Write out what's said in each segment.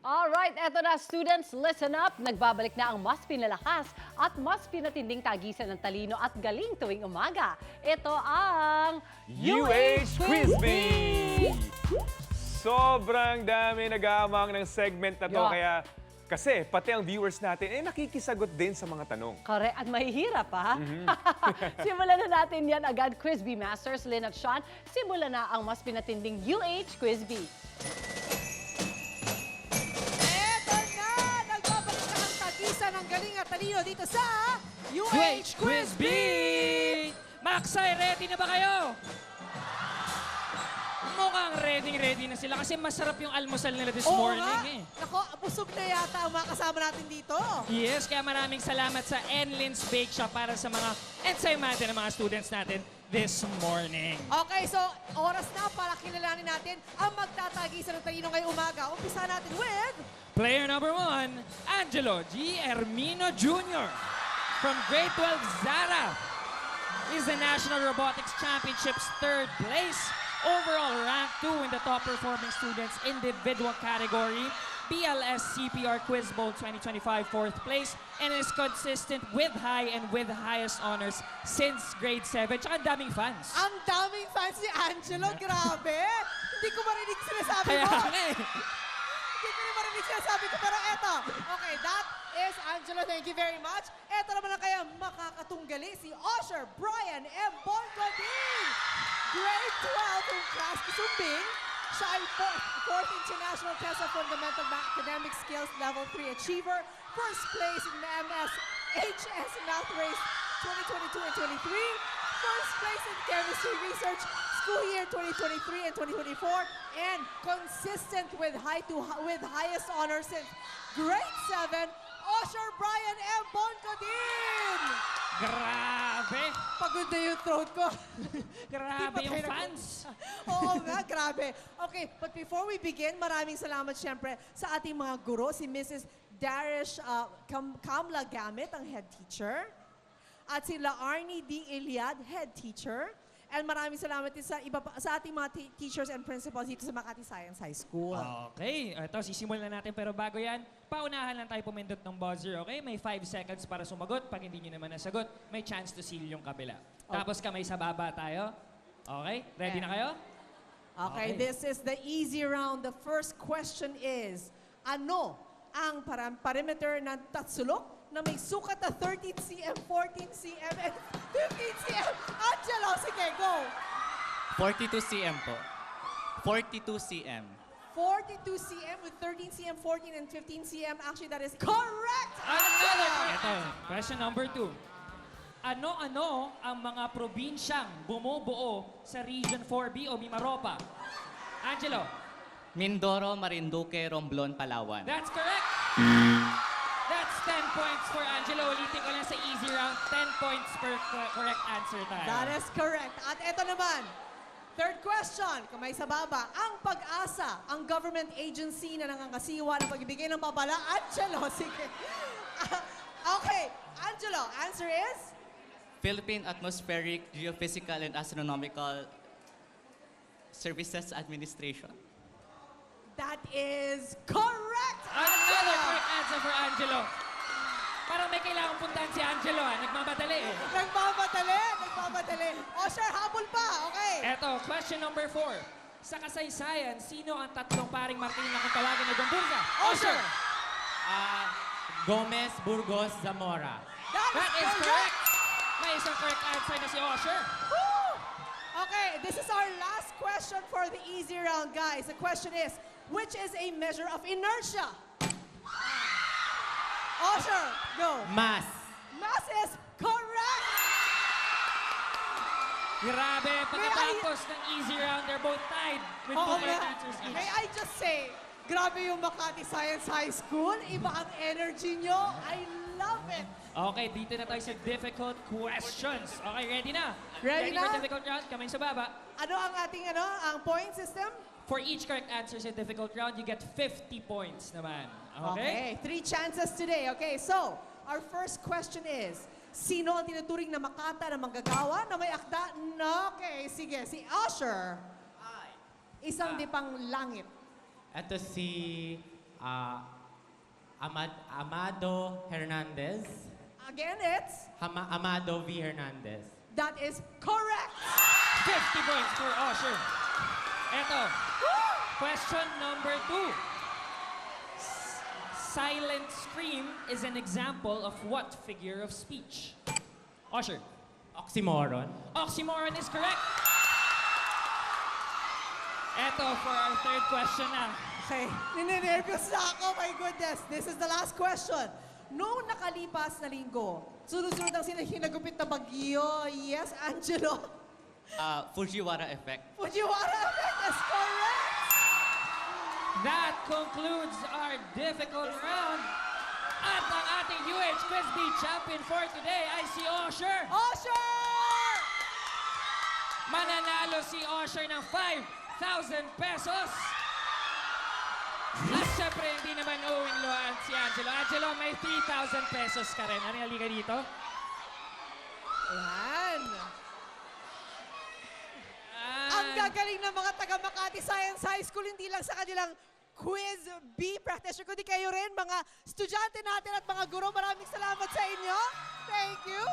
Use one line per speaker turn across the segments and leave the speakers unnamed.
Alright, eto na students, listen up. Nagbabalik na ang mas pinalakas at mas pinatinding tagisan ng talino at galing tuwing umaga. Ito ang
UH Quiz Bee! Sobrang dami nag-aamang ng segment na to,
Yeah.
kaya kasi pati ang viewers natin nakikisagot din sa mga tanong.
Correct, at mahihirap ha. Simulan na natin yan agad. Quiz Bee Masters, Lynn at Sean. Simulan na ang mas pinatinding UH Quiz Bee.
Eto na! Nagbabalik na ang tagisan ng galing at talino dito sa
UH Quiz Bee! Maksay, ready na ba kayo? Mukhang ready na sila kasi masarap yung almusal nila this morning eh.
Nako, busog na yata ang mga kasama natin dito.
Yes, kaya maraming salamat sa Enlin's Bake Shop para sa mga ensaymate ng mga students natin this morning.
Okay, so oras na para kilalanin natin ang magtatagisan ng talino ngayong umaga. Umpisa natin with...
Player number 1, Angelo G. Hermino Jr. from grade 12 Zara is the National Robotics Championships 3rd place. Overall rank 2 in the top performing students individual category. BLS CPR Quiz Bowl 2025 4th place and is consistent with high and with highest honors since grade 7. Tsaka ang daming fans.
Ang daming fans ni Angelo, grabe! Hindi ko marinig sinasabi
Kaya
mo.
nga eh.
Hindi ko rin marinig sinasabi ko, pero eto. Okay, that is Angelo. Thank you very much. Eto naman na kaya makakatunggali si Osher Brian M. Bongodin. Grade 12 ng class Kisumbing. Siya ay 4th International Test of Fundamental Academic Skills Level 3 Achiever. First place in the MS-HS Math Race 2022 and 23. First place in Chemistry Research School Year 2023 and 2024. And consistent with highest honors since grade 7, Osher Brian M. Bongodin!
Grabe.
Pagod na yung throat ko.
Grabe
Di pa
yung
kayo
fans.
Oo nga, grabe. Okay, but before we begin, maraming salamat syempre sa ating mga guro, si Mrs. Darish Kamla Gamit, ang head teacher, at sila Arnie D. Iliad, head teacher. And maraming salamat din sa ating mga teachers and principals dito sa Makati Science High School.
Okay, ito sisimulan na natin pero bago yan, paunahan lang tayo pumindot ng buzzer, okay? May 5 seconds para sumagot. Pag hindi nyo naman nasagot, may chance to seal yung kabila. Tapos kamay sa baba tayo. Okay? Ready na kayo?
Okay, this is the easy round. The first question is, ano ang perimeter ng Tatsulok na may sukat na 13 cm, 14 cm, and 15 cm? Angelo, sige, go!
42 cm po. 42 cm.
42 cm with 13 cm, 14 and 15 cm. Actually, that is correct!
Another ito, question number 2. Ano-ano ang mga probinsyang bumubuo sa Region 4B o Mimaropa? Angelo,
Mindoro, Marinduque, Romblon, Palawan.
that's correct! That's 10 points for Angelo. Ulitin ko lang sa easy round, 10 points per correct answer tayo.
That is correct. At eto naman, third question, kamay sa baba. Ang Pag-asa, ang government agency na nangangasiwa ng pagbibigay ng babala. Angelo, sige. Okay, Angelo, answer is?
Philippine Atmospheric, Geophysical, and Astronomical Services Administration.
That is correct!
Another correct answer for Angelo. Parang may kailangang puntahan si Angelo, nagmamadali eh.
Nagmamadali. O, sir, habol pa. Okay.
Eto, question number 4. Sa kasaysayan, sino ang tatlong paring Martin na kung tawagin na Gomburga?
Osher!
Gomez, Burgos, Zamora.
That is correct! May isang correct answer na si Osher.
Woo! Okay, this is our last question for the easy round, guys. The question is, which is a measure of inertia? Osher, go.
Mass.
Mass is correct!
Grabe, pagkatapos ng easy round, they're both tied with
Oo
2 correct
nga.
answers
May
each.
I just say, grabe yung Makati Science High School. Iba ang energy nyo. I love it.
Okay, dito na tayo sa difficult questions. Okay, ready na?
Ready
for
na?
difficult round? Kamay sa baba.
Ano ang ating ang point system?
For each correct answer sa difficult round, you get 50 points naman. Okay?
3 chances today. Okay, so, our first question is, sino ang tinuturing na makata na manggagawa na may akda? Okay, sige. Si Usher. Isang dipang langit.
Ito si
Amado Hernandez.
Again, it's...
Amado V. Hernandez.
That is correct!
50 points for Osher. Eto, question number 2. Silent scream is an example of what figure of speech? Osher.
Oxymoron.
Oxymoron is correct. Eto, for our third question na.
Okay, ninenervyos na ako. My goodness, this is the last question. Noong nakalipas na linggo, sunod-sunod ang hinagupit na bagyo. Yes, Angelo?
Fujiwara effect.
Fujiwara effect is correct!
That concludes our difficult round. At ang ating UH Quiz Bee champion for today ay si Osher.
Osher!
Mananalo si Osher ng 5,000 pesos. At syempre, hindi naman owing luhaan si Angelo. Angelo, may 3,000 pesos ka rin. Ano, halika dito?
Ayan.
Ah,
Ang gagaling ng mga taga Makati Science High School, hindi lang sa kanilang Quiz Bee practitioner, kundi kayo rin, mga estudyante natin at mga guro. Maraming salamat sa inyo. Thank you.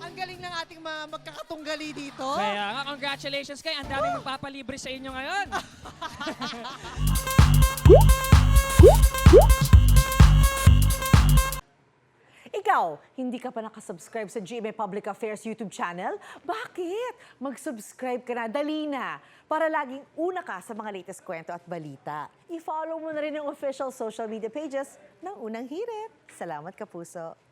Ang galing ng ating mga magkakatunggali dito.
Kaya nga, congratulations kayo. Ang dami magpapalibre sa inyo ngayon.
Ikaw, hindi ka pa nakasubscribe sa GMA Public Affairs YouTube channel? Bakit? Mag-subscribe ka na, dali na, para laging una ka sa mga latest kwento at balita. I-follow mo na rin yung official social media pages ng Unang Hirit. Salamat, Kapuso.